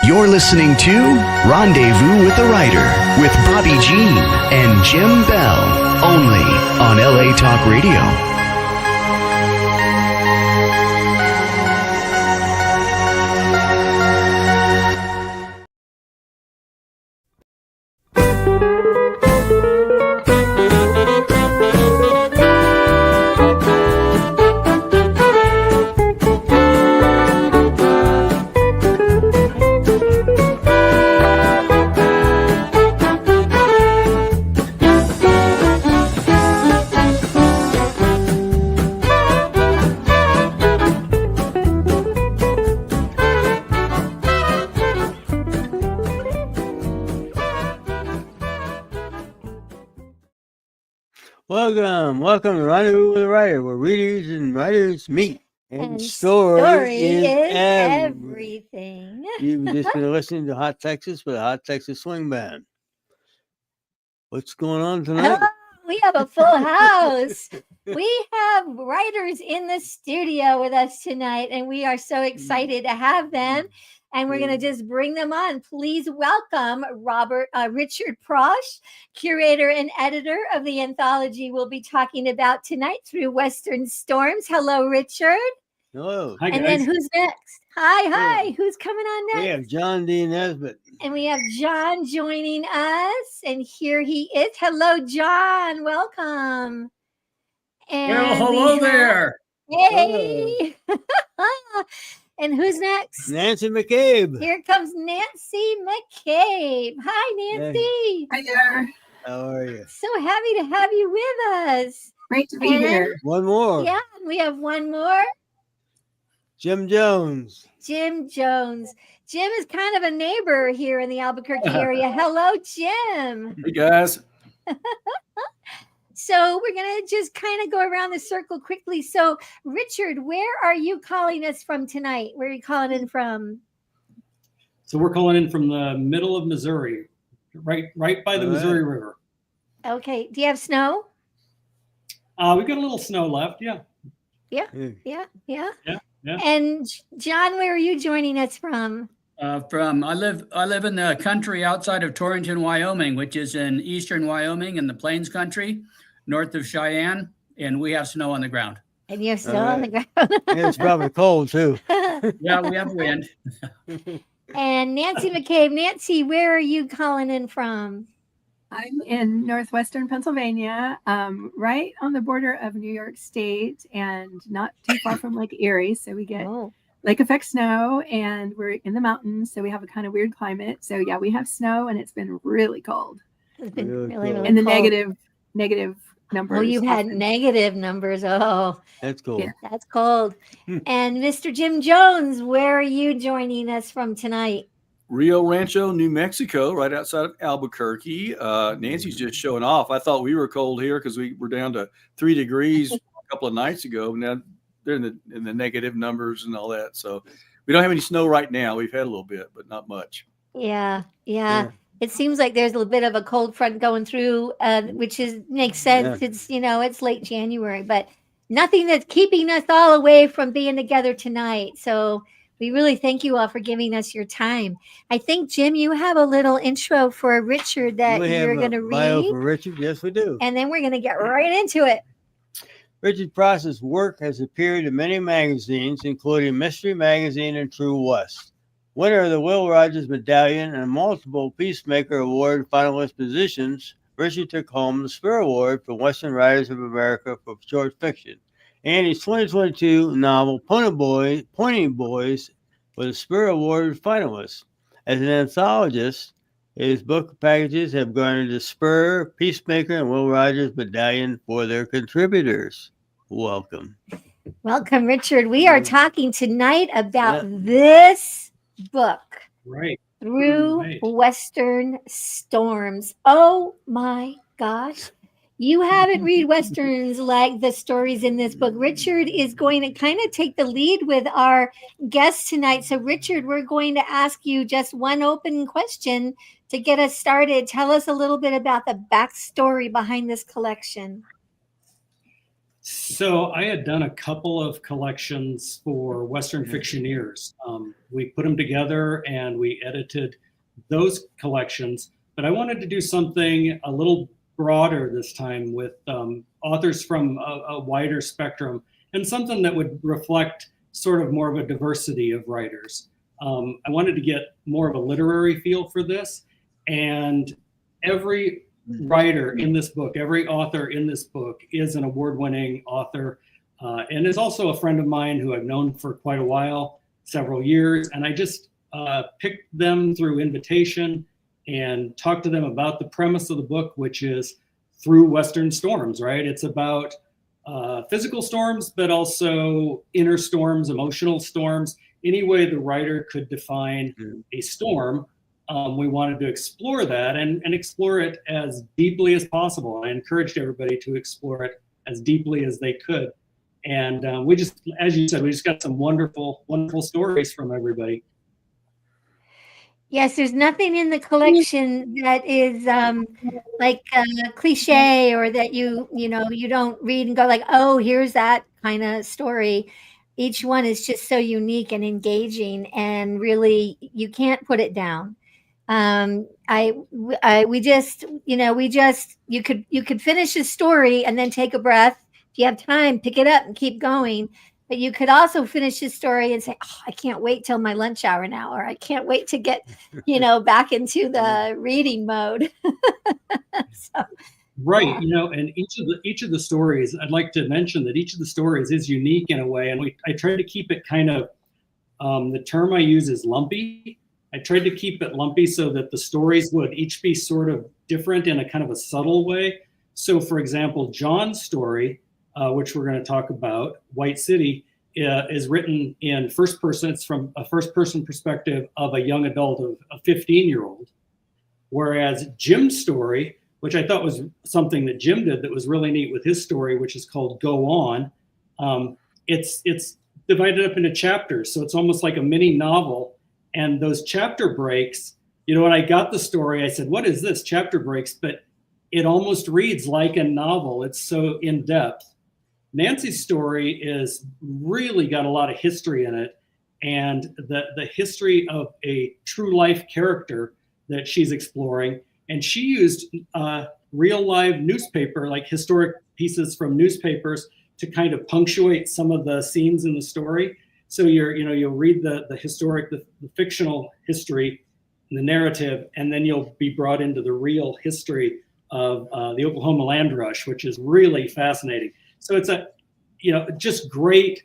You're listening to Rendezvous with the Writer with Bobbi Jean and Jim Bell, only on LA Talk Radio. Welcome to Rendezvous with the Writer, where readers and writers meet. And story is everything. You've just been listening to Hot Texas with a Hot Texas Swing Band. What's going on tonight? We have a full house. We have writers in the studio with us tonight, and we are so excited to have them. And we're going to just bring them on. Please welcome Richard Prosch, curator and editor of the anthology we'll be talking about tonight, Through Western Storms. Hello, Richard. Hello. Hi, and then who's next? Hi. Yeah. Who's coming on next? We have John D. Nesbitt. And we have John joining us. And here he is. Hello, John. Welcome. And well, hello there. Hey. And who's next? Nancy McCabe. Here comes Nancy McCabe. Hi, Nancy. Hi there. How are you? So happy to have you with us. Great to be here. One more. Yeah, we have one more. Jim Jones. Jim Jones. Jim is kind of a neighbor here in the Albuquerque area. Hello, Jim. Hey, guys. So we're going to just kind of go around the circle quickly. So, Richard, where are you calling us from tonight? Where are you calling in from? So we're calling in from the middle of Missouri, right by the Missouri River. Okay. Do you have snow? We've got a little snow left. Yeah. And John, where are you joining us from? I live in the country outside of Torrington, Wyoming, which is in eastern Wyoming in the Plains country, north of Cheyenne, and we have snow on the ground. And you have snow on the ground. And it's probably cold too. Yeah, we have wind. And Nancy McCabe. Nancy, where are you calling in from? I'm in northwestern Pennsylvania, right on the border of New York State and not too far from Lake Erie. So we get lake effect snow, and we're in the mountains. So we have a kind of weird climate. So yeah, we have snow, and it's been really cold. It's been really in the cold. negative numbers. Oh, you had negative numbers. Oh, that's cold. Yeah. That's cold. And Mr. Jim Jones, where are you joining us from tonight? Rio Rancho, New Mexico, right outside of Albuquerque. Nancy's just showing off. I thought we were cold here because we were down to 3 degrees a couple of nights ago. Now they're in the negative numbers and all that. So we don't have any snow right now. We've had a little bit, but not much. Yeah. It seems like there's a little bit of a cold front going through, which makes sense. Yeah. It's late January, but nothing that's keeping us all away from being together tonight. So we really thank you all for giving us your time. I think, Jim, you have a little intro for Richard that you're going to read. Bio for Richard. Yes, we do. And then we're going to get right into it. Richard Prosch's work has appeared in many magazines, including Mystery Magazine and True West. Winner of the Will Rogers Medallion and multiple Peacemaker Award finalist positions, Richard took home the Spur Award for Western Writers of America for short fiction, and his 2022 novel Pointing Boys was a Spur Award finalist. As an anthologist, his book packages have garnered the Spur, Peacemaker, and Will Rogers Medallion for their contributors. Welcome. Welcome, Richard. We are talking tonight about this book, right? Through Western Storms. Oh my gosh. You haven't read Westerns like the stories in this book. Richard is going to kind of take the lead with our guest tonight. So, Richard, we're going to ask you just one open question to get us started. Tell us a little bit about the backstory behind this collection. So I had done a couple of collections for Western Fictioneers. We put them together and we edited those collections, but I wanted to do something a little broader this time with authors from a wider spectrum and something that would reflect sort of more of a diversity of writers. I wanted to get more of a literary feel for this, and every writer in this book, every author in this book is an award-winning author and is also a friend of mine who I've known for quite a while, several years, and I just picked them through invitation and talked to them about the premise of the book, which is through Western storms, right? It's about physical storms, but also inner storms, emotional storms, any way the writer could define a storm. We wanted to explore that and explore it as deeply as possible. I encouraged everybody to explore it as deeply as they could. And we just, as you said, we just got some wonderful, wonderful stories from everybody. Yes, there's nothing in the collection that is like cliche, or that you don't read and go like, oh, here's that kind of story. Each one is just so unique and engaging, and really you can't put it down. We just you could finish a story and then take a breath. If you have time, pick it up and keep going. But you could also finish his story and say, oh, I can't wait till my lunch hour now, or I can't wait to get, back into the reading mode. So, right. yeah. And each of the stories, I'd like to mention that each of the stories is unique in a way. And I try to keep it kind of, the term I use is lumpy. I tried to keep it lumpy so that the stories would each be sort of different in a kind of a subtle way. So for example, John's story, which we're going to talk about, White City, is written in first person. It's from a first person perspective of a young adult, of a 15-year-old. Whereas Jim's story, which I thought was something that Jim did that was really neat with his story, which is called Go On. It's divided up into chapters. So it's almost like a mini novel. And those chapter breaks, when I got the story, I said, what is this, chapter breaks? But it almost reads like a novel. It's so in depth. Nancy's story is really got a lot of history in it, and the history of a true life character that she's exploring. And she used real live newspaper, like historic pieces from newspapers, to kind of punctuate some of the scenes in the story. So you'll read the historic, the fictional history, the narrative, and then you'll be brought into the real history of the Oklahoma land rush, which is really fascinating. So it's just great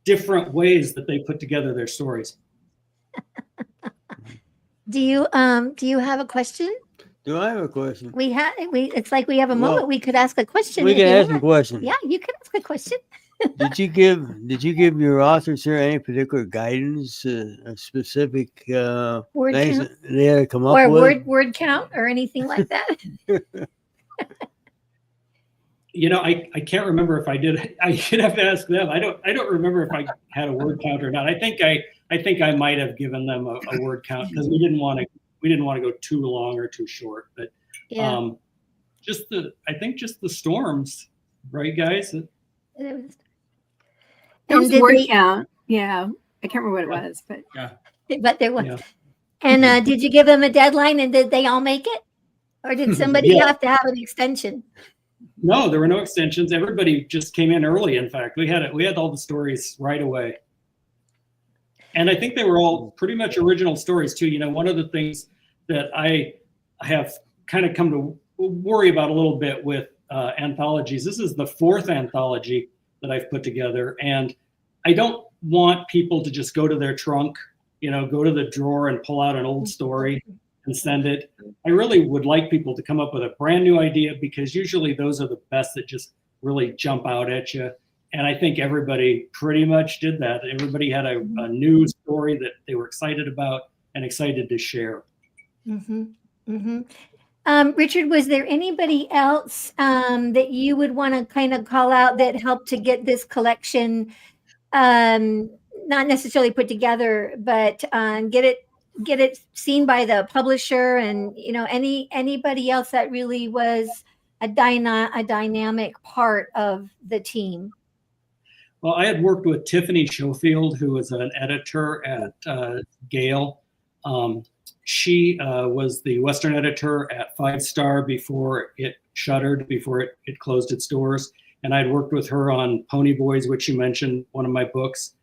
different ways that they put together their stories. Do you have a question? Do I have a question? It's like we have a moment. We could ask a question. We can ask a question. Yeah, you can ask a question. Did you give your authors here any particular guidance, a specific word things count? that they had to come up Or with? word count or anything like that? I can't remember if I did. I should have to ask them. I don't remember if I had a word count or not. I think I might have given them a word count because we didn't want to go too long or too short. But Yeah. I think just the storms, right, guys? There was And a did word they- count. Yeah. I can't remember what it was, but But there was. Yeah. And did you give them a deadline, and did they all make it? Or did somebody Yeah. have to have an extension? No, there were no extensions. Everybody just came in early. In fact, we had all the stories right away. And I think they were all pretty much original stories too. One of the things that I have kind of come to worry about a little bit with anthologies, this is the fourth anthology that I've put together. And I don't want people to just go to their trunk, go to the drawer and pull out an old story and send it. I really would like people to come up with a brand new idea, because usually those are the best that just really jump out at you. And I think everybody pretty much did that. Everybody had a new story that they were excited about and excited to share. Mm-hmm. Mm-hmm. Richard, was there anybody else that you would want to kind of call out that helped to get this collection, not necessarily put together, but get it seen by the publisher, and anybody else that really was a dynamic part of the team? Well, I had worked with Tiffany Schofield, who was an editor at Gale. She was the Western editor at 5 Star before it shuttered, before it closed its doors. And I'd worked with her on Pony Boys, which you mentioned, one of my books.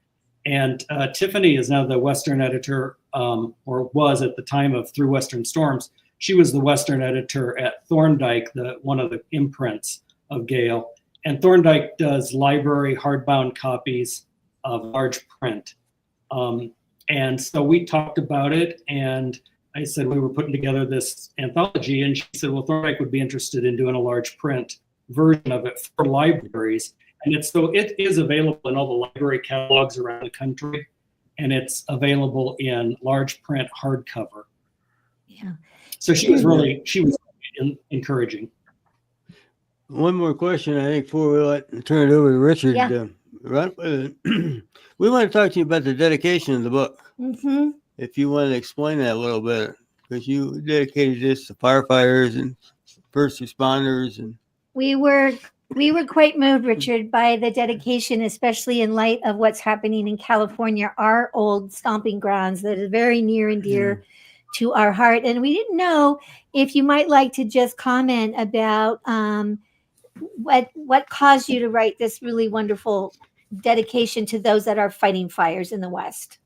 And Tiffany is now the Western editor, or was at the time of Through Western Storms. She was the Western editor at Thorndike, one of the imprints of Gale. And Thorndike does library hardbound copies of large print. And so we talked about it, and I said we were putting together this anthology, and she said, well, Thorndike would be interested in doing a large print version of it for libraries. And it is available in all the library catalogs around the country, and it's available in large print hardcover. Yeah. So she was really encouraging. One more question, I think, before we turn it over to Richard. Yeah. We want to talk to you about the dedication of the book. Mm-hmm. If you want to explain that a little bit, because you dedicated this to firefighters and first responders, and We were quite moved, Richard, by the dedication, especially in light of what's happening in California, our old stomping grounds that is very near and dear to our heart. And we didn't know if you might like to just comment about what caused you to write this really wonderful dedication to those that are fighting fires in the West.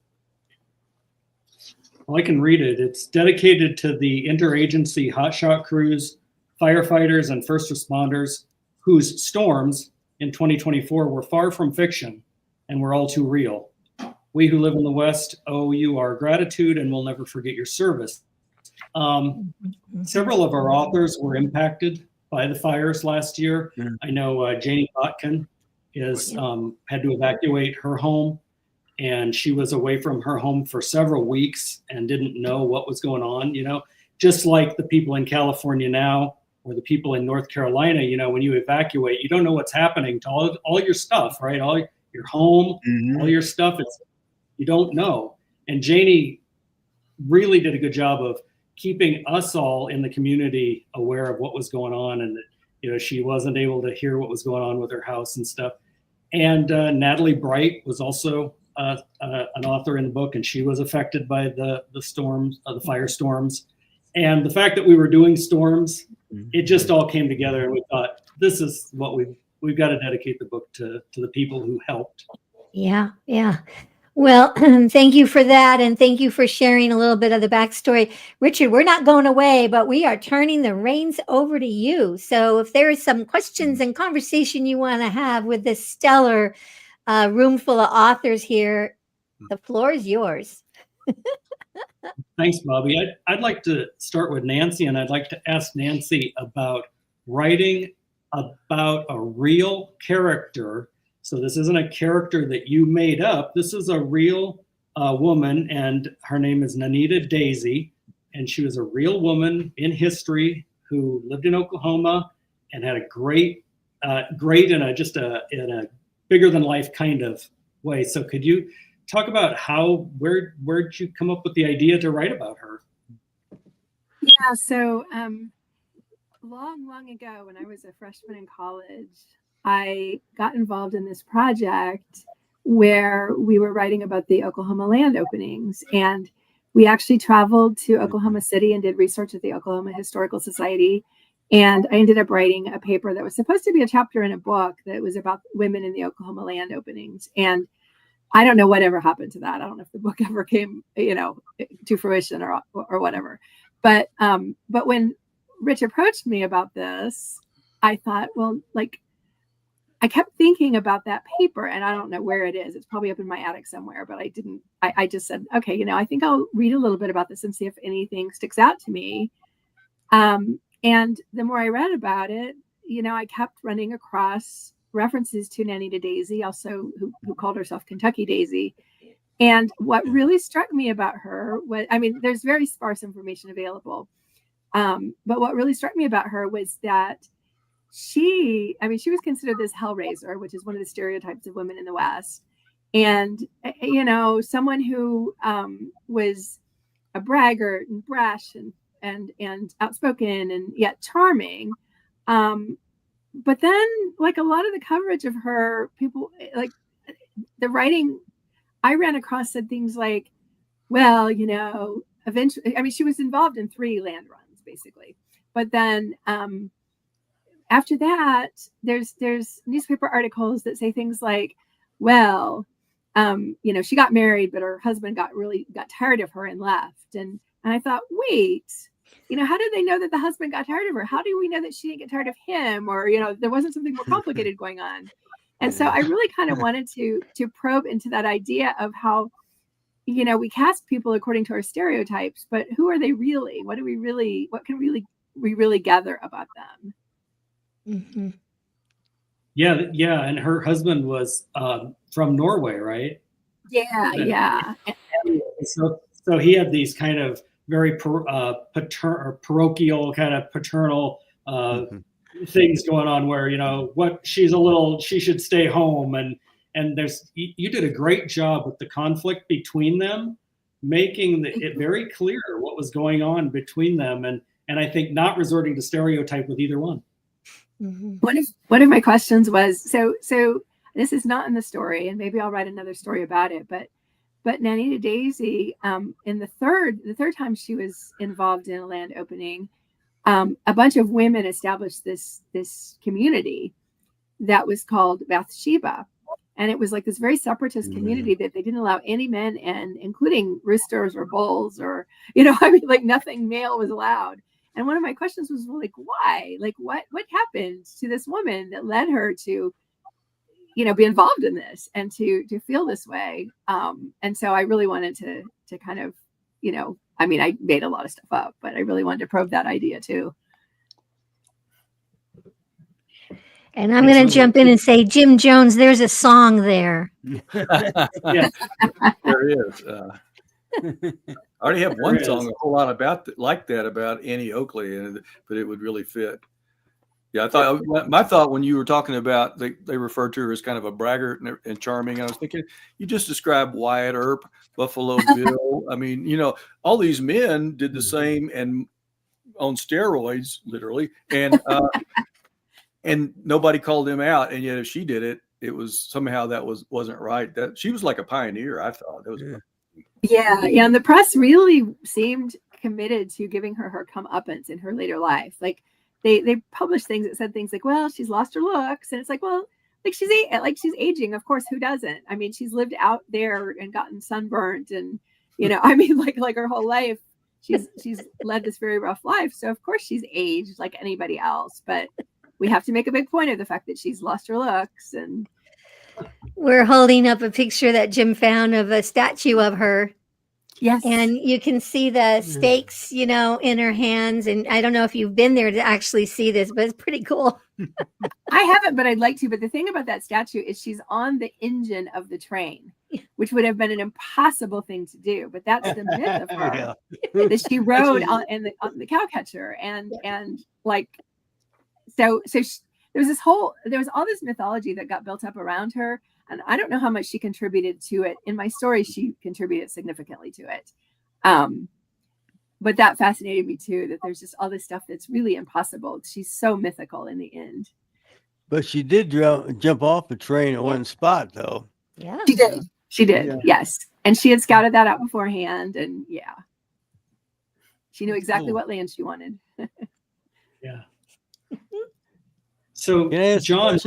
Well, I can read it. It's dedicated to the interagency hotshot crews, firefighters, and first responders whose storms in 2024 were far from fiction and were all too real. We who live in the West owe you our gratitude and will never forget your service. Several of our authors were impacted by the fires last year. I know Janie Botkin had to evacuate her home, and she was away from her home for several weeks and didn't know what was going on, just like the people in California now, or the people in North Carolina, when you evacuate, you don't know what's happening to all your stuff, right? All your home, all your stuff, you don't know. And Janie really did a good job of keeping us all in the community aware of what was going on, and that, she wasn't able to hear what was going on with her house and stuff. And Natalie Bright was also an author in the book, and she was affected by the storms, the firestorms. And the fact that we were doing storms, it just all came together, and we thought, this is what we've got to dedicate the book to the people who helped. Yeah. Well, thank you for that, and thank you for sharing a little bit of the backstory. Richard, we're not going away, but we are turning the reins over to you. So if there is some questions and conversation you want to have with this stellar room full of authors here, the floor is yours. Thanks, Bobbi. I'd like to start with Nancy, and I'd like to ask Nancy about writing about a real character. So this isn't a character that you made up. This is a real woman, and her name is Nanita Daisy, and she was a real woman in history who lived in Oklahoma and had a great in a bigger than life kind of way. So could you talk about where'd you come up with the idea to write about her? Yeah, so long ago, when I was a freshman in college, I got involved in this project where we were writing about the Oklahoma land openings. And we actually traveled to Oklahoma City and did research at the Oklahoma Historical Society. And I ended up writing a paper that was supposed to be a chapter in a book that was about women in the Oklahoma land openings. And I don't know whatever happened to that. I don't know if the book ever came, to fruition or whatever. But when Rich approached me about this, I thought, well, I kept thinking about that paper, and I don't know where it is. It's probably up in my attic somewhere, but I just said, okay, I think I'll read a little bit about this and see if anything sticks out to me. And the more I read about it, I kept running across references to Nanita Daisy, also who called herself Kentucky Daisy. And what really struck me about her was, there's very sparse information available. But what really struck me about her was that she was considered this hellraiser, which is one of the stereotypes of women in the West. And, someone who was a braggart and brash and outspoken and yet charming. But then, like, a lot of the coverage of her, people, like, the writing I ran across said things like, well, you know, eventually, I mean, she was involved in 3 land runs, basically. But then after that, there's newspaper articles that say things like, well, you know, she got married, but her husband got tired of her and left. And I thought, wait, you know, how did they know that the husband got tired of her? How do we know that she didn't get tired of him? Or, you know, there wasn't something more complicated going on. And so I really kind of wanted to probe into that idea of how, you know, we cast people according to our stereotypes, but who are they really? What can we really gather about them? Mm-hmm. Yeah, and her husband was from Norway, right? Yeah. So he had these kind of very parochial, kind of paternal things going on, where, you know, she should stay home, and you did a great job with the conflict between them, making it very clear what was going on between them, and I think not resorting to stereotype with either one. Mm-hmm. One of my questions was, so this is not in the story, and maybe I'll write another story about it, but Nanita Daisy, in the third time she was involved in a land opening, a bunch of women established this community that was called Bathsheba. And it was like this very separatist community that they didn't allow any men in, including roosters or bulls, or, you know, I mean, like, nothing male was allowed. And one of my questions was, like, why? Like, what happened to this woman that led her to, you know, be involved in this and to feel this way? And so I really wanted to kind of, you know, I mean, I made a lot of stuff up, but I really wanted to probe that idea too. And I'm going to jump in and say, Jim Jones, there's a song there. Yeah. There is. I already have one song a whole lot about like that about Annie Oakley, but it would really fit. Yeah, I thought my thought when you were talking about they referred to her as kind of a braggart and charming. And I was thinking, you just described Wyatt Earp, Buffalo Bill. I mean, you know, all these men did the same and on steroids, literally, and nobody called them out. And yet, if she did it, it was somehow wasn't right. That she was like a pioneer. I thought that was. Yeah, and the press really seemed committed to giving her comeuppance in her later life. Like, they published things that said things like, well, she's lost her looks, and it's like, well, like, she's aging. Of course, who doesn't? I mean, she's lived out there and gotten sunburned, and, you know, I mean, like her whole life, she's led this very rough life. So of course she's aged like anybody else, but we have to make a big point of the fact that she's lost her looks. And we're holding up a picture that Jim found of a statue of her. Yes. And you can see the stakes, you know, in her hands. And I don't know if you've been there to actually see this, but it's pretty cool. I haven't, but I'd like to. But the thing about that statue is she's on the engine of the train, which would have been an impossible thing to do. But that's the myth of her, that she rode on the cowcatcher. And like, so there was all this mythology that got built up around her. And I don't know how much she contributed to it. In my story, she contributed significantly to it. But that fascinated me too, that there's just all this stuff that's really impossible. She's so mythical in the end. But she did jump off the train at one spot, though. Yeah. She did. Yes. And she had scouted that out beforehand. And yeah, she knew exactly what land she wanted. Yeah. So, John.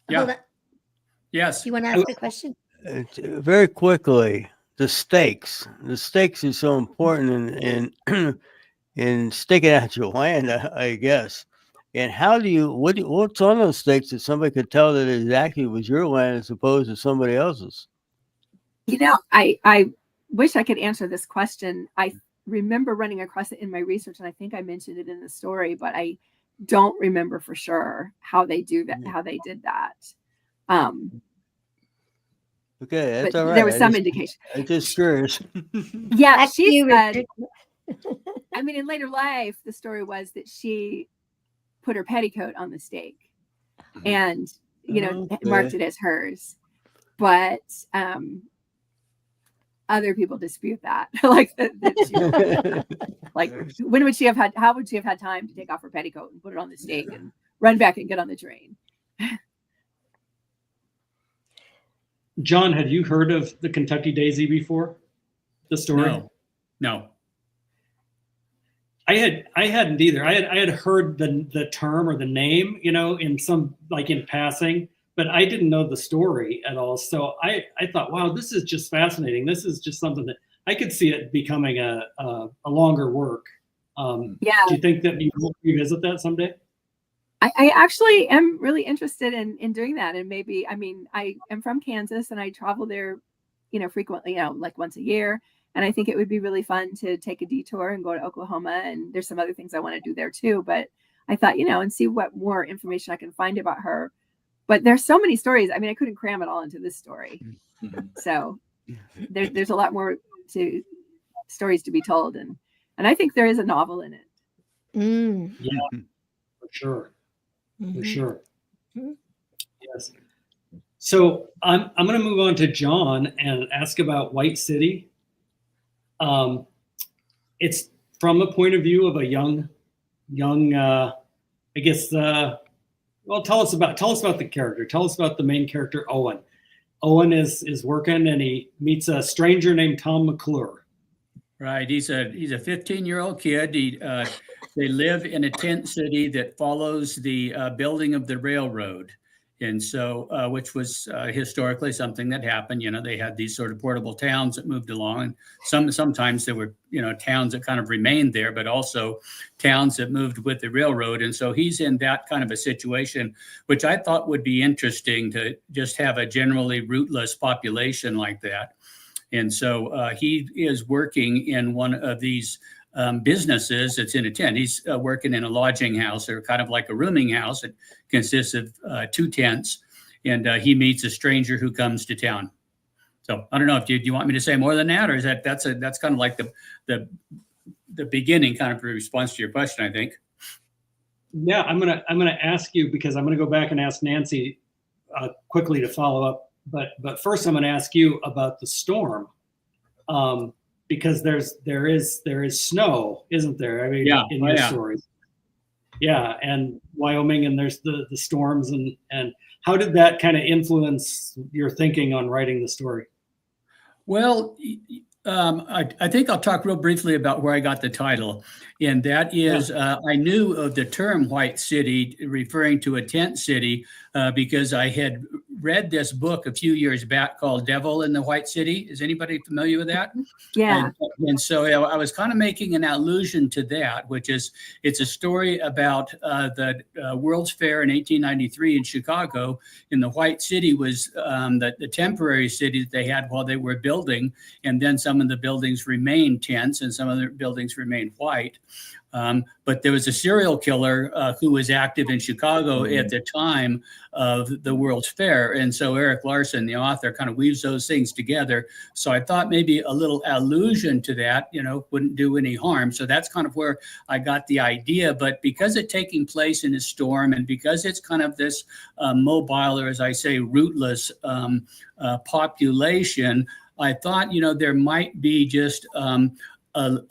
Yeah. Yes. You want to ask a question? Very quickly, the stakes. The stakes is so important in staking out your land, I guess. And how do you what's on those stakes that somebody could tell that it exactly was your land as opposed to somebody else's? You know, I wish I could answer this question. I remember running across it in my research, and I think I mentioned it in the story, but I don't remember for sure how they do that, how they did that. Okay, that's but all right. There was some indication. I'm just curious. Yeah, she said, I mean, in later life, the story was that she put her petticoat on the stake and, you know, marked it as hers. But other people dispute that. Like, like when would she have had? How would she have had time to take off her petticoat and put it on the stake and run back and get on the train? John, had you heard of the Kentucky Daisy before? The story? No. I hadn't either. I had heard the term or the name, in some, like, in passing, but I didn't know the story at all. So I thought, wow, this is just fascinating. This is just something that I could see it becoming a longer work. Do you think that you will revisit that someday? I actually am really interested in doing that. And maybe, I mean, I am from Kansas and I travel there, frequently, like once a year. And I think it would be really fun to take a detour and go to Oklahoma. And there's some other things I want to do there too. But I thought, and see what more information I can find about her. But there's so many stories. I mean, I couldn't cram it all into this story. So there's a lot more stories to be told. And I think there is a novel in it. Yeah, for sure. For sure. Yes. So I'm going to move on to John and ask about White City. It's from a point of view of a young, I guess. Well, tell us about the character. Tell us about the main character, Owen. Owen is working and he meets a stranger named Tom McClure. Right. He's a 15-year-old kid. They live in a tent city that follows the building of the railroad. And so, which was historically something that happened. They had these sort of portable towns that moved along. And sometimes there were, towns that kind of remained there, but also towns that moved with the railroad. And so he's in that kind of a situation, which I thought would be interesting to just have a generally rootless population like that. And so he is working in one of these businesses that's in a tent. He's working in a lodging house, or kind of like a rooming house. It consists of 2 tents, and he meets a stranger who comes to town. So I don't know if do you want me to say more than that, or is that's kind of like the beginning, kind of a response to your question, I think. Yeah, I'm gonna ask you, because I'm gonna go back and ask Nancy quickly to follow up. But first, I'm gonna ask you about the storm. Because there is snow, isn't there? I mean, in your stories. Yeah, and Wyoming, and there's the storms, and how did that kind of influence your thinking on writing the story? Well, I think I'll talk real briefly about where I got the title, and that is I knew of the term White City referring to a tent city because I had read this book a few years back called Devil in the White City. Is anybody familiar with that? Yeah. And so I was kind of making an allusion to that, which is it's a story about the World's Fair in 1893 in Chicago. And the White City was the temporary city that they had while they were building. And then some of the buildings remained tents and some of the buildings remained white. But there was a serial killer who was active in Chicago at the time of the World's Fair. And so Eric Larson, the author, kind of weaves those things together. So I thought maybe a little allusion to that, wouldn't do any harm. So that's kind of where I got the idea. But because it's taking place in a storm, and because it's kind of this mobile, or as I say, rootless population, I thought, there might be just a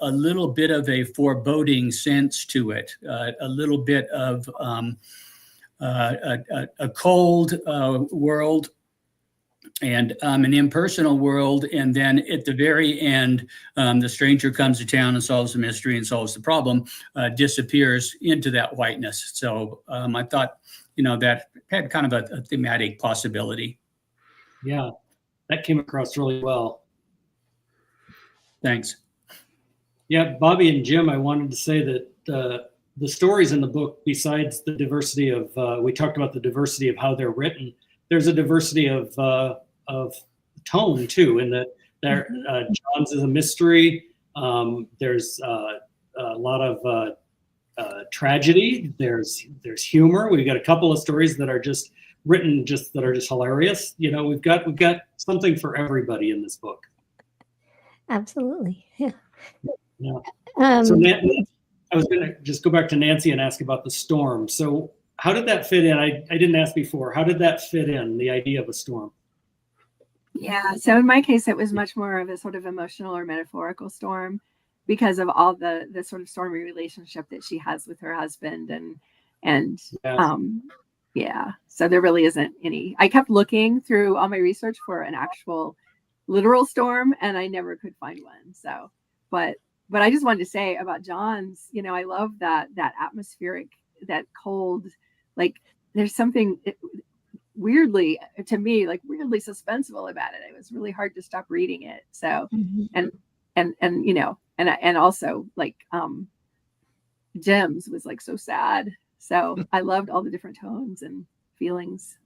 little bit of a foreboding sense to it, a little bit of a cold world and an impersonal world. And then at the very end, the stranger comes to town and solves the mystery and solves the problem, disappears into that whiteness. So I thought, that had kind of a thematic possibility. Yeah, that came across really well. Thanks. Yeah, Bobbi and Jim, I wanted to say that the stories in the book, besides the diversity of, we talked about the diversity of how they're written, there's a diversity of tone too, in that John's is a mystery. There's a lot of tragedy. There's humor. We've got a couple of stories that are just written, that are just hilarious. We've got something for everybody in this book. Absolutely. Yeah. Yeah. So I was going to just go back to Nancy and ask about the storm. So how did that fit in? I didn't ask before. How did that fit in, the idea of a storm? Yeah. So in my case, it was much more of a sort of emotional or metaphorical storm because of all the sort of stormy relationship that she has with her husband and Yeah. yeah. So there really isn't any. I kept looking through all my research for an actual literal storm and I never could find one. So but I just wanted to say about John's, I love that atmospheric, that cold, like there's something weirdly, to me, like weirdly suspenseful about it. It was really hard to stop reading it. So and and also like Jim's was like so sad. So I loved all the different tones and feelings.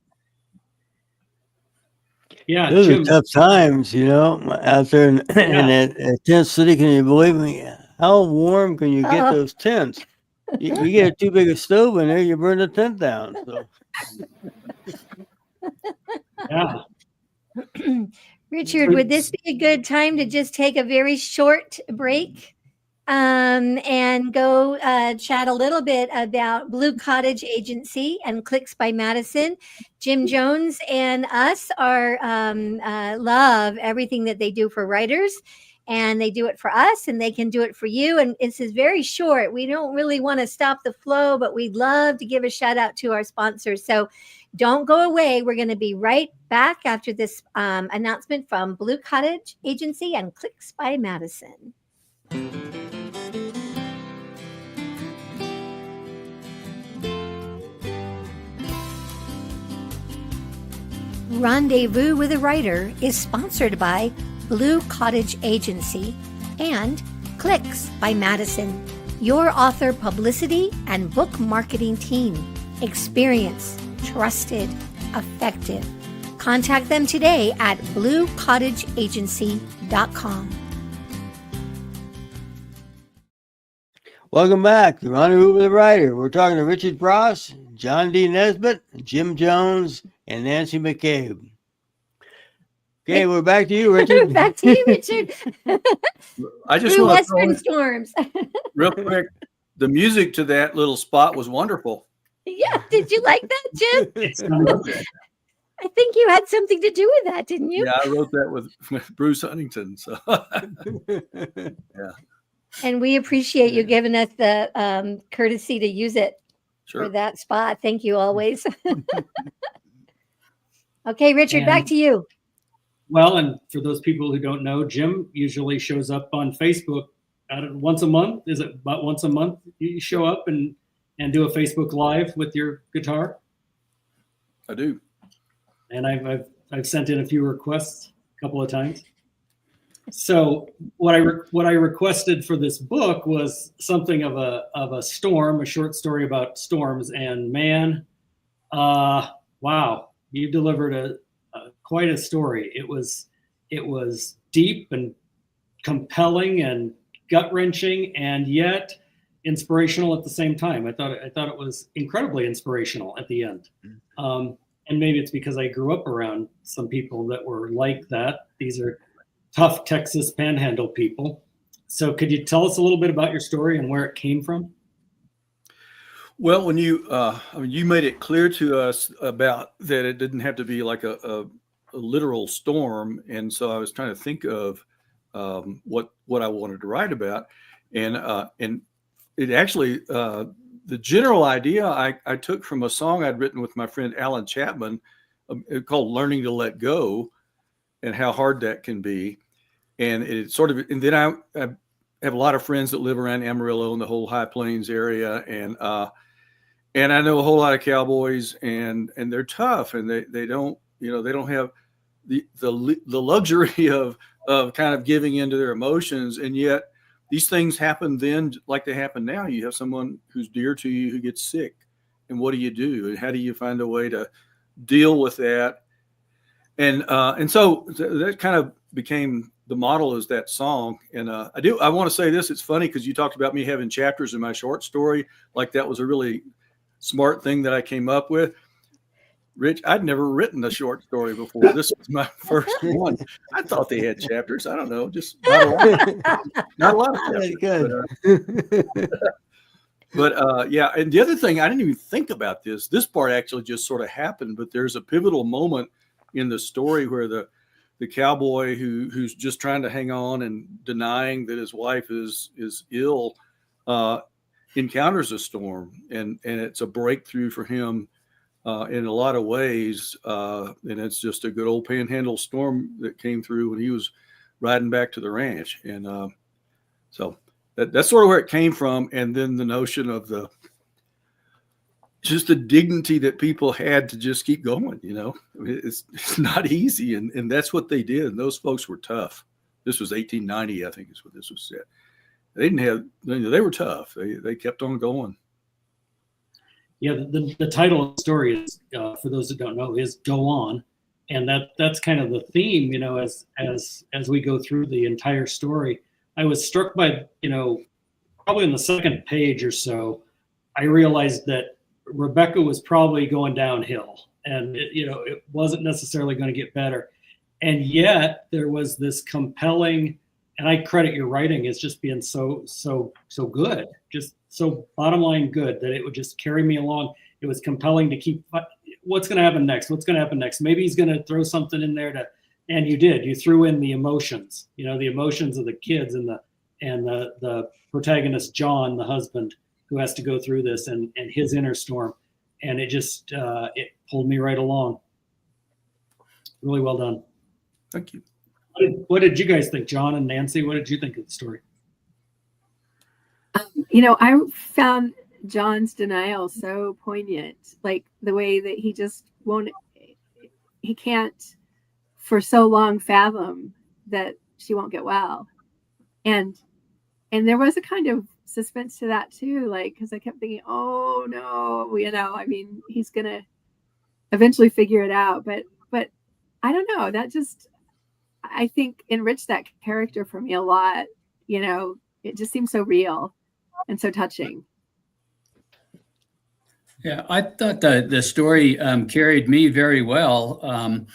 Yeah, Those are Jim. tough times, out there in that tent city. Can you believe me? How warm can you get those tents? You get too big a stove in there, you burn the tent down. So. Yeah. Richard, would this be a good time to just take a very short break and go chat a little bit about Blue Cottage Agency and Clicks by Madison? Jim Jones and us are love everything that they do for writers. And they do it for us and they can do it for you. And this is very short. We don't really want to stop the flow, but we'd love to give a shout out to our sponsors. So don't go away. We're going to be right back after this announcement from Blue Cottage Agency and Clicks by Madison. Rendezvous with a Writer is sponsored by Blue Cottage Agency and Clicks by Madison, your author publicity and book marketing team. Experienced, trusted, effective. Contact them today at bluecottageagency.com. Welcome back to Rendezvous with a Writer. We're talking to Richard Pross, John D. Nesbitt, Jim Jones, and Nancy McCabe. Okay, we're back to you, Richard. Back to you, Richard. I just Through want to Western Storms. real quick. The music to that little spot was wonderful. Yeah, did you like that, Jim? I think you had something to do with that, didn't you? Yeah, I wrote that with Bruce Huntington. So yeah. And we appreciate you giving us the courtesy to use it for that spot. Thank you always. Okay, Richard, back to you. Well, and for those people who don't know, Jim usually shows up on Facebook once a month. Is it about once a month you show up and do a Facebook Live with your guitar? I do. And I've sent in a few requests a couple of times. So what I requested for this book was something of a storm, a short story about storms. And man, wow, you delivered quite a story. It was deep and compelling and gut wrenching, and yet inspirational at the same time. I thought it was incredibly inspirational at the end. And maybe it's because I grew up around some people that were like that. These are tough Texas Panhandle people. So could you tell us a little bit about your story and where it came from? Well, when you made it clear to us about that it didn't have to be like a literal storm, and so I was trying to think of what I wanted to write about, and it actually the general idea I took from a song I'd written with my friend Alan Chapman called "Learning to Let Go," and how hard that can be, and it sort of, and then I have a lot of friends that live around Amarillo and the whole High Plains area, and I know a whole lot of cowboys, and they're tough, and they don't have the luxury of kind of giving into their emotions, and yet these things happen then like they happen now. You have someone who's dear to you who gets sick, and what do you do? And how do you find a way to deal with that? And so that kind of became the model, is that song. And I want to say this. It's funny because you talked about me having chapters in my short story, like that was a really smart thing that I came up with. Rich, I'd never written a short story before. This was my first one. I thought they had chapters. I don't know, just not a lot of chapters. Good. But yeah, and the other thing, I didn't even think about this. This part actually just sort of happened, but there's a pivotal moment in the story where the the cowboy who's just trying to hang on and denying that his wife is ill, encounters a storm, and it's a breakthrough for him in a lot of ways. And it's just a good old panhandle storm that came through when he was riding back to the ranch. And so that's sort of where it came from. And then the notion of just the dignity that people had to just keep going, it's not easy. And that's what they did. And those folks were tough. This was 1890, I think is what this was said. They were tough. They kept on going. Yeah. The title of the story is, for those that don't know, is Go On. And that's kind of the theme, as we go through the entire story. I was struck by, probably in the second page or so, I realized that Rebecca was probably going downhill, and it wasn't necessarily going to get better. And yet there was this compelling, and I credit your writing as just being so good, just so bottom line good, that it would just carry me along. It was compelling to keep, what's going to happen next? What's going to happen next? Maybe he's going to throw something in there and you did. You threw in the emotions, the emotions of the kids and the protagonist, John, the husband, who has to go through this and his inner storm. And it just, it pulled me right along. Really well done. Thank you. What did you guys think, John and Nancy? What did you think of the story? I found John's denial so poignant, like the way that he can't for so long fathom that she won't get well. And there was a kind of suspense to that too, because I kept thinking, oh no, he's gonna eventually figure it out, but I don't know, that just, I think, enriched that character for me a lot. It just seems so real and so touching. Yeah, I thought the story carried me very well.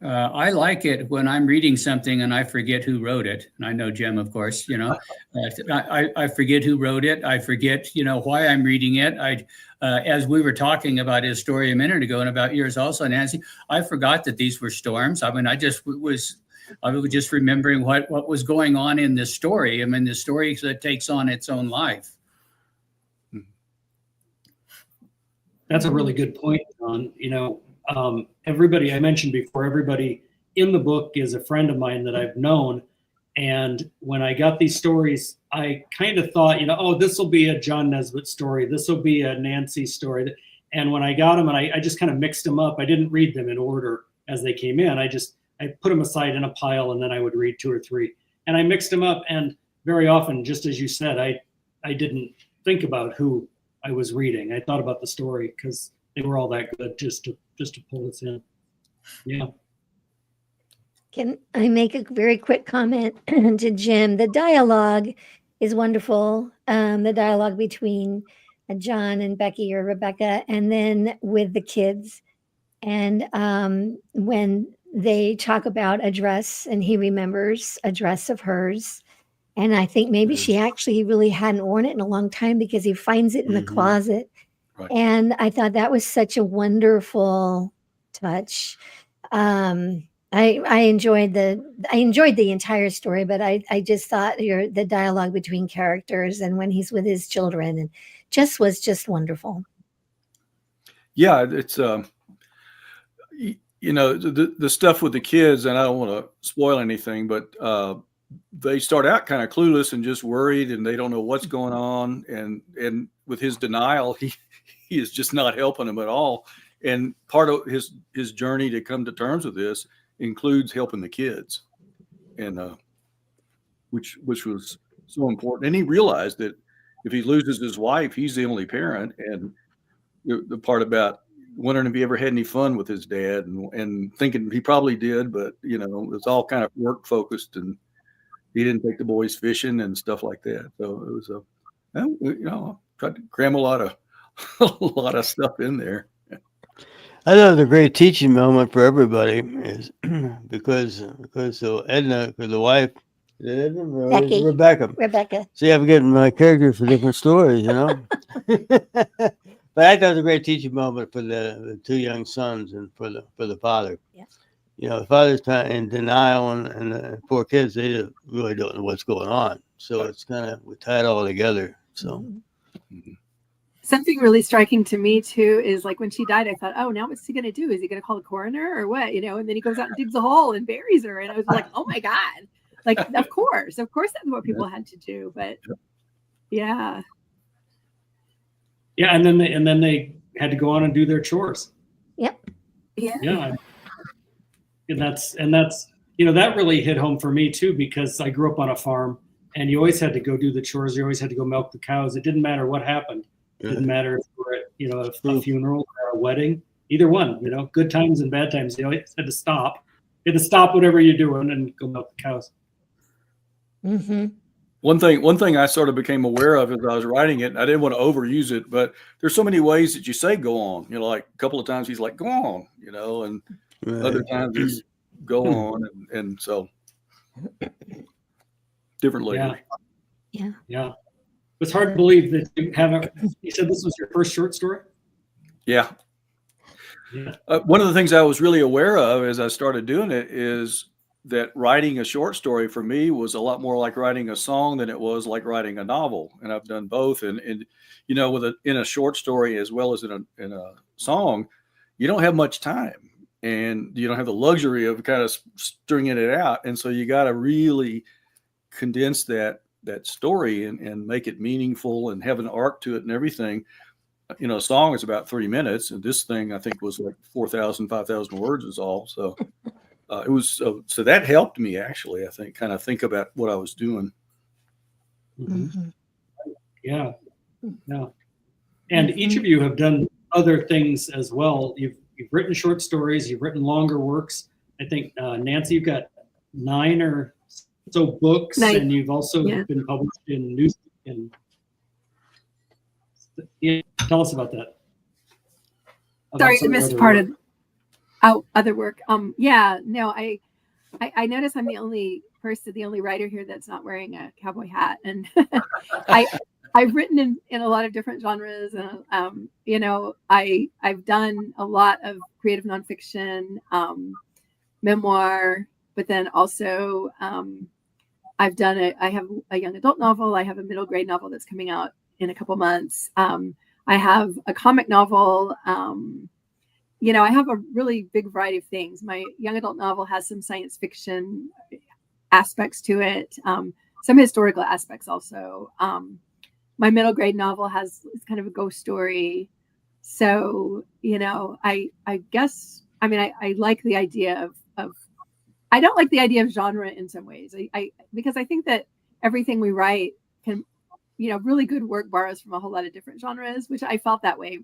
I like it when I'm reading something and I forget who wrote it. And I know Jim, of course, I forget who wrote it. I forget, why I'm reading it. As we were talking about his story a minute ago and about yours also, Nancy, I forgot that these were storms. I mean, I was just remembering what was going on in this story. I mean, the story that takes on its own life. That's a really good point, John. Everybody I mentioned before, everybody in the book is a friend of mine that I've known. And when I got these stories, I kind of thought, this will be a John Nesbitt story. This will be a Nancy story. And when I got them, and I just kind of mixed them up, I didn't read them in order as they came in. I put them aside in a pile, and then I would read two or three. And I mixed them up. And very often, just as you said, I didn't think about who I was reading. I thought about the story because they were all that good just to pull us in. Yeah. Can I make a very quick comment to Jim? The dialogue is wonderful. The dialogue between John and Becky or Rebecca, and then with the kids. And when they talk about a dress and he remembers a dress of hers. And I think maybe she actually really hadn't worn it in a long time because he finds it in the closet. Right. And I thought that was such a wonderful touch. I enjoyed the entire story, but I just thought the dialogue between characters and when he's with his children and was just wonderful. Yeah, it's the stuff with the kids, and I don't want to spoil anything, but they start out kind of clueless and just worried, and they don't know what's going on. And with his denial, he is just not helping them at all. And part of his journey to come to terms with this includes helping the kids, and which was so important. And he realized that if he loses his wife, he's the only parent. And the part about wondering if he ever had any fun with his dad, and thinking he probably did, but it's all kind of work focused, and he didn't take the boys fishing and stuff like that. So it was tried to cram a lot of stuff in there. I thought it was a great teaching moment for everybody, is because Edna, because the wife, Rebecca. See, I'm getting my characters for different stories, But I thought it was a great teaching moment for the two young sons and for the father. Yes. the father's kind of in denial, and the poor kids, they really don't know what's going on. So it's kind of, we tie it all together. So something really striking to me too is like when she died, I thought, oh, now what's he going to do? Is he going to call the coroner or what? And then he goes out and digs a hole and buries her. And I was like, oh my God, like, of course that's what people had to do. But yeah. Yeah. And then they had to go on and do their chores. Yep. Yeah. And that's, that really hit home for me too, because I grew up on a farm and you always had to go do the chores. You always had to go milk the cows. It didn't matter what happened. It didn't matter if you were at, a funeral or a wedding, either one, good times and bad times. You always had to stop. You had to stop whatever you're doing and go milk the cows. Mm-hmm. One thing I sort of became aware of as I was writing it, and I didn't want to overuse it, but there's so many ways that you say go on. Like a couple of times he's like, go on, and other times it's go on. And so different layers. Yeah. It's hard to believe that you said this was your first short story? Yeah. One of the things I was really aware of as I started doing it is that writing a short story for me was a lot more like writing a song than it was like writing a novel. And I've done both. And in a short story as well as in a song, you don't have much time and you don't have the luxury of kind of stringing it out. And so you got to really condense that story and make it meaningful and have an arc to it and everything. A song is about 3 minutes, and this thing I think was like 4,000, 5,000 words is all. So it was so that helped me actually. I think kind of think about what I was doing. Mm-hmm. Yeah. And each of you have done other things as well. You've written short stories. You've written longer works. I think Nancy, you've got 9 or so books, and you've also been published in news. Tell us about that. Sorry to miss part of other work. I notice I'm the only writer here that's not wearing a cowboy hat, and I've written in a lot of different genres, and I've done a lot of creative nonfiction, memoir, but then also I have a young adult novel. I have a middle grade novel that's coming out in a couple months. I have a comic novel. I have a really big variety of things. My young adult novel has some science fiction aspects to it, some historical aspects also. My middle grade novel it's kind of a ghost story. So, I guess, I like the idea of I don't like the idea of genre in some ways. Because I think that everything we write can, really good work borrows from a whole lot of different genres, which I felt that way.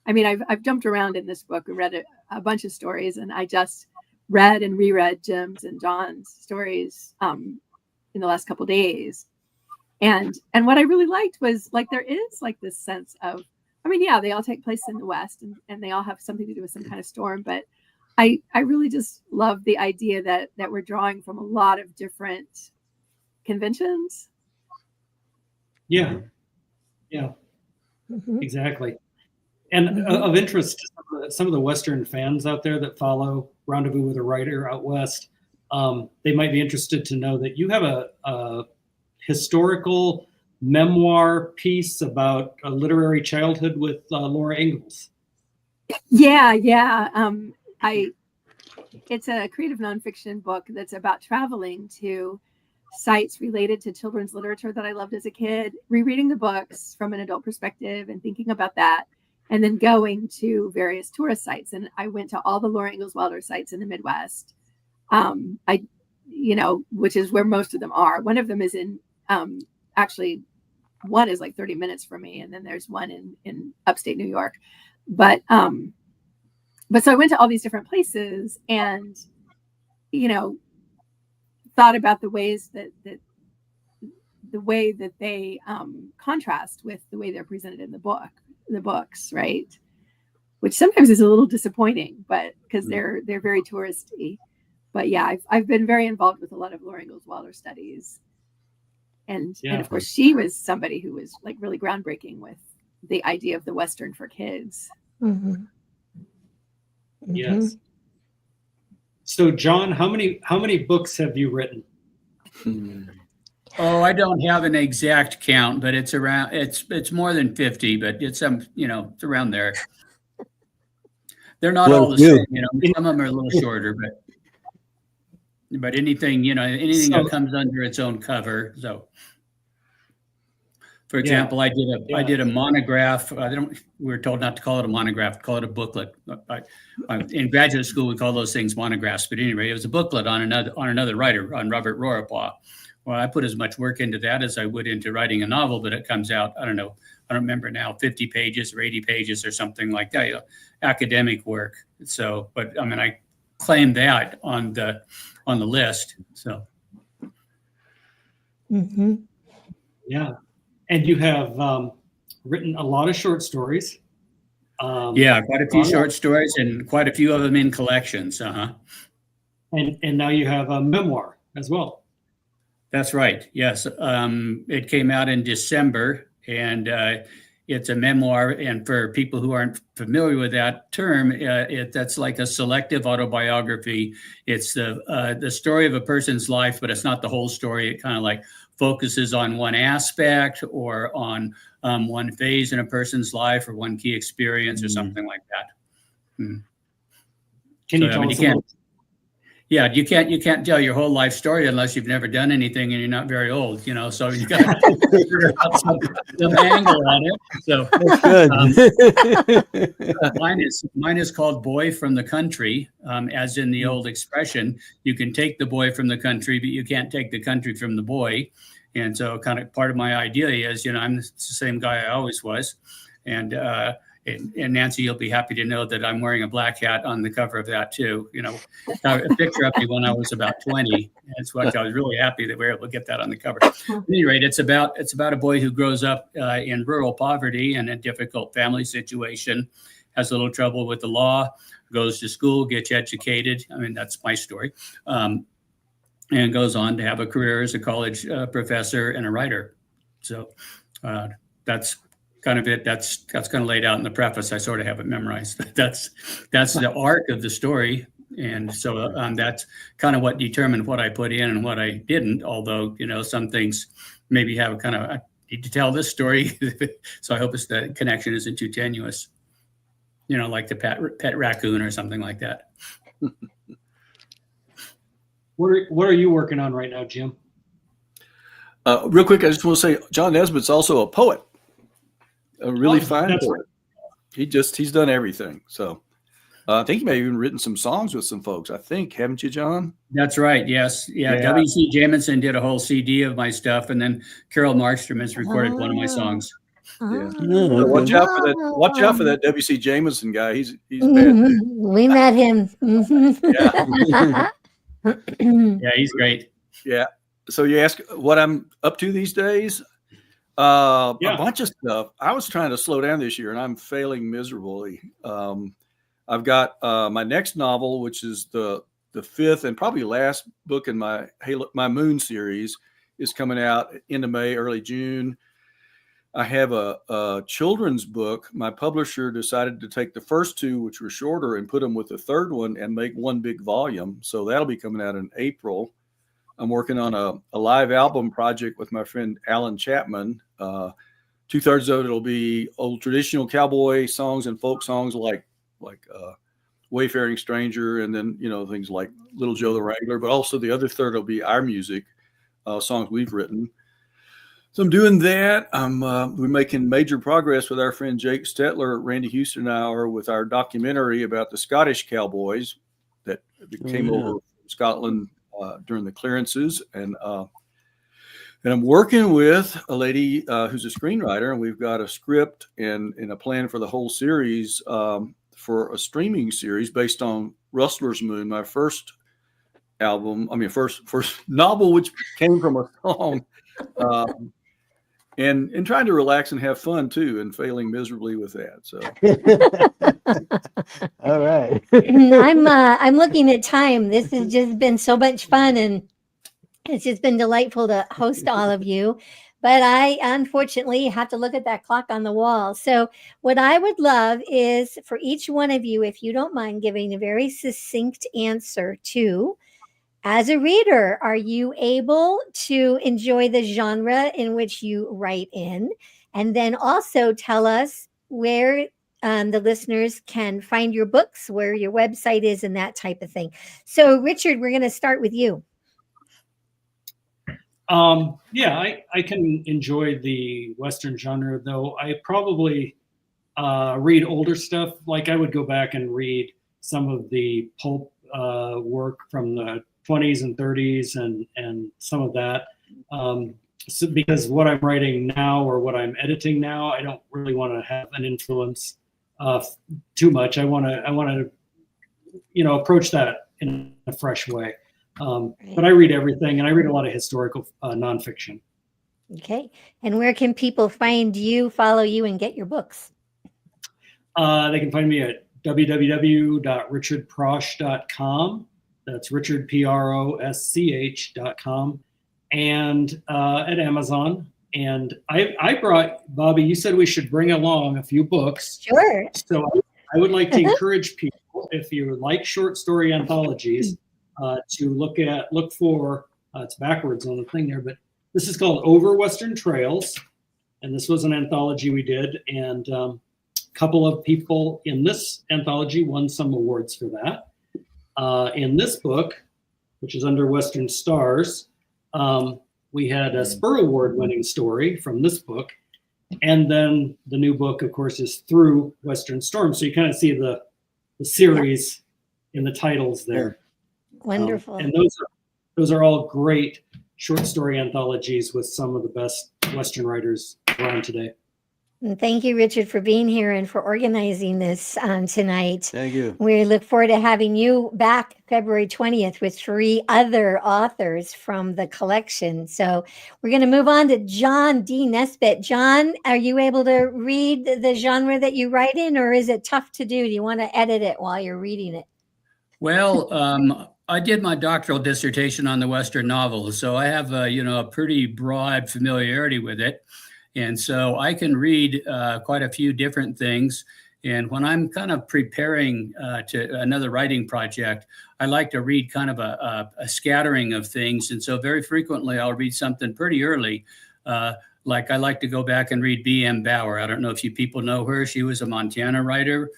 I've jumped around in this book and read a bunch of stories, and I just read and reread Jim's and John's stories in the last couple of days. And what I really liked was like there is like this sense of, they all take place in the West and they all have something to do with some kind of storm, but I really just love the idea that we're drawing from a lot of different conventions. Yeah. Mm-hmm. Exactly. And of interest to some of the Western fans out there that follow Rendezvous with a Writer out West, they might be interested to know that you have a historical memoir piece about a literary childhood with Laura Ingalls. Yeah. It's a creative nonfiction book that's about traveling to sites related to children's literature that I loved as a kid, rereading the books from an adult perspective and thinking about that, and then going to various tourist sites. And I went to all the Laura Ingalls Wilder sites in the Midwest, which is where most of them are. One of them is in, actually, one is like 30 minutes from me, and then there's one in upstate New York. But so I went to all these different places and, thought about the ways that they contrast with the way they're presented in the books, right? Which sometimes is a little disappointing, but because they're very touristy. But yeah, I've been very involved with a lot of Laura Ingalls Wilder studies, and of course she was somebody who was like really groundbreaking with the idea of the Western for kids. Mm-hmm. Yes. So John, how many books have you written? Oh, I don't have an exact count, but it's more than 50, but it's it's around there. They're not all the same, some of them are a little shorter, but anything that comes under its own cover. So for example, I did a monograph. We were told not to call it a monograph, call it a booklet. In graduate school, we call those things monographs. But anyway, it was a booklet on another writer, on Robert Rorapaugh. Well, I put as much work into that as I would into writing a novel, but it comes out, I don't know, I don't remember now, 50 pages or 80 pages or something like that, academic work. So, but I mean, I claim that on the list. So. Mm-hmm. Yeah. And you have written a lot of short stories. Yeah, quite a few short stories and quite a few of them in collections. And now you have a memoir as well. That's right. Yes. It came out in December, and it's a memoir. And for people who aren't familiar with that term, that's like a selective autobiography. It's the story of a person's life, but it's not the whole story. It kind of like focuses on one aspect or on one phase in a person's life or one key experience or something like that. Can you tell us Yeah, you can't tell your whole life story unless you've never done anything and you're not very old, so you got to figure out some angle on it. So That's good. mine is called Boy from the Country, as in the old expression, you can take the boy from the country, but you can't take the country from the boy. And so kind of part of my idea is, I'm the same guy I always was. And Nancy, you'll be happy to know that I'm wearing a black hat on the cover of that too. A picture of me when I was about 20. That's what I was really happy that we were able to get that on the cover. At any rate, it's about a boy who grows up in rural poverty and a difficult family situation, has a little trouble with the law, goes to school, gets educated. I mean, that's my story. And goes on to have a career as a college professor and a writer. So that's kind of it. That's kind of laid out in the preface. I sort of have it memorized. That's the arc of the story, and so that's kind of what determined what I put in and what I didn't. Although some things maybe have kind of I need to tell this story, so I hope the connection isn't too tenuous. Like the pet raccoon or something like that. What are you working on right now, Jim? Real quick, I just want to say John Nesbitt's also a poet. A really fine poet. Right. He's done everything. So I think he may have even written some songs with some folks. I think, haven't you, John? That's right. Yes. Yeah. W.C. Jamison did a whole CD of my stuff, and then Carol Markstrom has recorded one of my songs. Yeah. So watch out for that. Watch out for that W.C. Jamison guy. He's bad. We met him. Yeah. Yeah, he's great. Yeah. So you ask what I'm up to these days? A bunch of stuff. I was trying to slow down this year and I'm failing miserably. I've got my next novel, which is the fifth and probably last book in my Moon series, is coming out end of May, early June. I have a children's book. My publisher decided to take the first two, which were shorter, and put them with the third one and make one big volume. So that'll be coming out in April. I'm working on a live album project with my friend Alan Chapman. 2/3 of it will be old traditional cowboy songs and folk songs like Wayfaring Stranger, and then things like Little Joe the Wrangler. But also the other third will be our music, songs we've written. So I'm doing that. We're making major progress with our friend Jake Stetler, Randy Houston, and I are with our documentary about the Scottish cowboys that came over from Scotland during the clearances, and I'm working with a lady who's a screenwriter, and we've got a script and a plan for the whole series for a streaming series based on Rustler's Moon, my first novel, which came from a song, and trying to relax and have fun too, and failing miserably with that. So, all right. I'm looking at time. This has just been so much fun, and it's just been delightful to host all of you. but I unfortunately have to look at that clock on the wall. So what I would love is for each one of you, if you don't mind, giving a very succinct answer to, as a reader, are you able to enjoy the genre in which you write in? And then also tell us where the listeners can find your books, where your website is, and that type of thing. So, Richard, we're going to start with you. Yeah, I can enjoy the Western genre, though I probably read older stuff. Like I would go back and read some of the pulp work from the 20s and 30s and some of that. So because what I'm writing now or what I'm editing now, I don't really want to have an influence too much. I want to approach that in a fresh way. But I read everything, and I read a lot of historical nonfiction. Okay. And where can people find you, follow you, and get your books? They can find me at www.richardprosch.com. That's Richard, Prosch.com, and at Amazon. And I brought, Bobbi, you said we should bring along a few books. Sure. So I would like to encourage people, if you like short story anthologies, to look for, it's backwards on the thing there, but this is called Over Western Trails. And this was an anthology we did. And a couple of people in this anthology won some awards for that. In this book, which is under Western Stars, we had a Spur Award winning story from this book. And then the new book, of course, is Through Western Storm. So you kind of see the series in the titles there. Wonderful. And those are all great short story anthologies with some of the best Western writers around today. And thank you, Richard, for being here and for organizing this tonight. Thank you. We look forward to having you back February 20th with 3 other authors from the collection. So we're going to move on to John D. Nesbitt. John, are you able to read the genre that you write in, or is it tough to do? Do you want to edit it while you're reading it? Well, I did my doctoral dissertation on the Western novel, so I have a pretty broad familiarity with it. And so I can read quite a few different things. And when I'm kind of preparing to another writing project, I like to read kind of a scattering of things. And so very frequently I'll read something pretty early. Like I like to go back and read B.M. Bauer. I don't know if you people know her. She was a Montana writer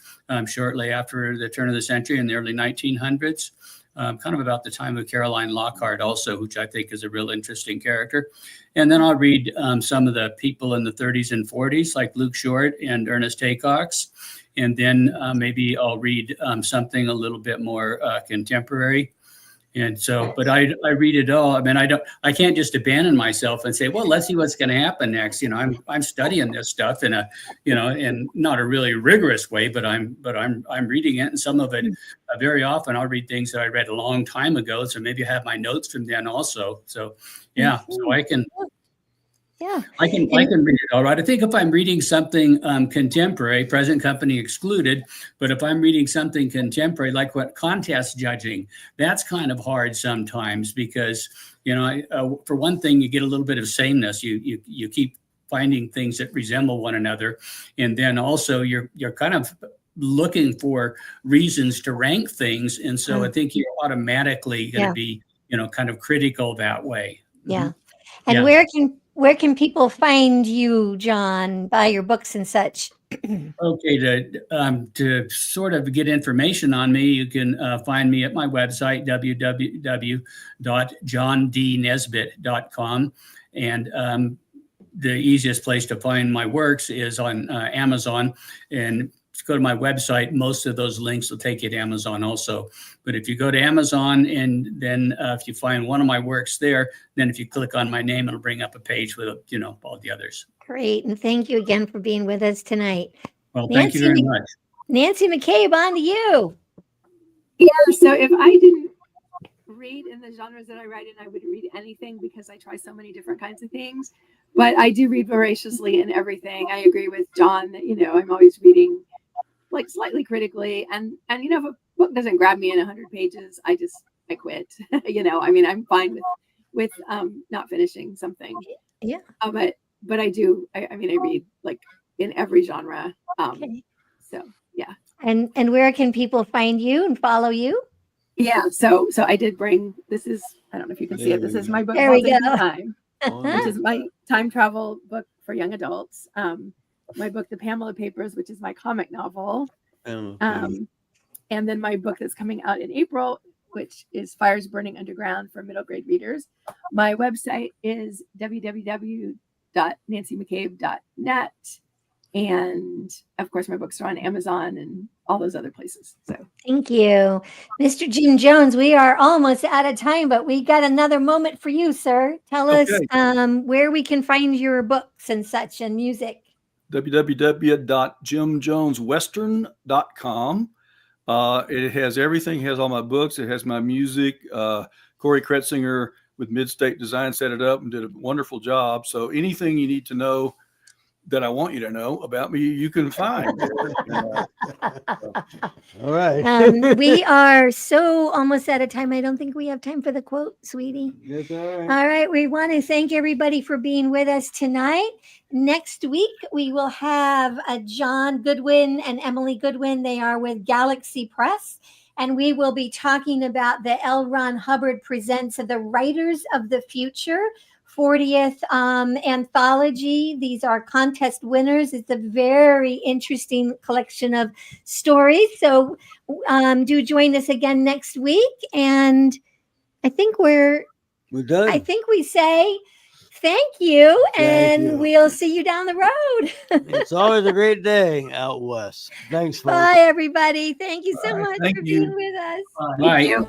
shortly after the turn of the century in the early 1900s. Kind of about the time of Caroline Lockhart also, which I think is a real interesting character. And then I'll read some of the people in the 30s and 40s, like Luke Short and Ernest Haycox. And then maybe I'll read something a little bit more contemporary. And so, but I read it all. I mean, I can't just abandon myself and say, well, let's see what's going to happen next. I'm studying this stuff in a, in not a really rigorous way, but I'm reading it, and some of it very often I'll read things that I read a long time ago. So maybe I have my notes from then also. So yeah, so I can read it all right. I think if I'm reading something contemporary, present company excluded, but if I'm reading something contemporary, like what contest judging, that's kind of hard sometimes because, for one thing, you get a little bit of sameness. You keep finding things that resemble one another. And then also you're kind of looking for reasons to rank things. And so I think you're automatically going to be, kind of critical that way. Yeah. And where can people find you, John, buy your books and such? Okay, to sort of get information on me, you can find me at my website, www.johndnesbitt.com. And the easiest place to find my works is on Amazon. And go to my website, most of those links will take you to Amazon also. But if you go to Amazon and then if you find one of my works there, then if you click on my name, it'll bring up a page with, all the others. Great. And thank you again for being with us tonight. Well, thank you very much. Nancy McCabe, on to you. Yeah, so if I didn't read in the genres that I write in, I wouldn't read anything because I try so many different kinds of things. But I do read voraciously in everything. I agree with John that, I'm always reading like slightly critically. And if a book doesn't grab me in 100 pages, I quit. I'm fine with not finishing something. Yeah. But I do. I mean, I read like in every genre. Okay. So yeah. And where can people find you and follow you? Yeah. So I did bring. This is. I don't know if you can see it. This is my book. There we Vaulting go. Through Time, which is my time travel book for young adults. My book, The Pamela Papers, which is my comic novel. And then my book that's coming out in April, which is Fires Burning Underground for middle grade readers. My website is www.nancymccabe.net. And of course, my books are on Amazon and all those other places. So thank you. Mr. Jim Jones, we are almost out of time, but we got another moment for you, sir. Tell us where we can find your books and such and music. www.jimjoneswestern.com. It has everything. It has all my books. It has my music. Corey Kretzinger with Midstate Design set it up and did a wonderful job. So anything you need to know that I want you to know about me, you can find. All right. We are so almost out of time. I don't think we have time for the quote, sweetie. That's all right. All right. We want to thank everybody for being with us tonight. Next week, we will have John Goodwin and Emily Goodwin. They are with Galaxy Press. And we will be talking about the L. Ron Hubbard Presents of the Writers of the Future 40th anthology. These are contest winners. It's a very interesting collection of stories. So do join us again next week. And I think we're done. I think we say thank you, and we'll see you down the road. It's always a great day out west. Thanks, folks. Bye, everybody. Thank you so much for being with us. Bye. thank you.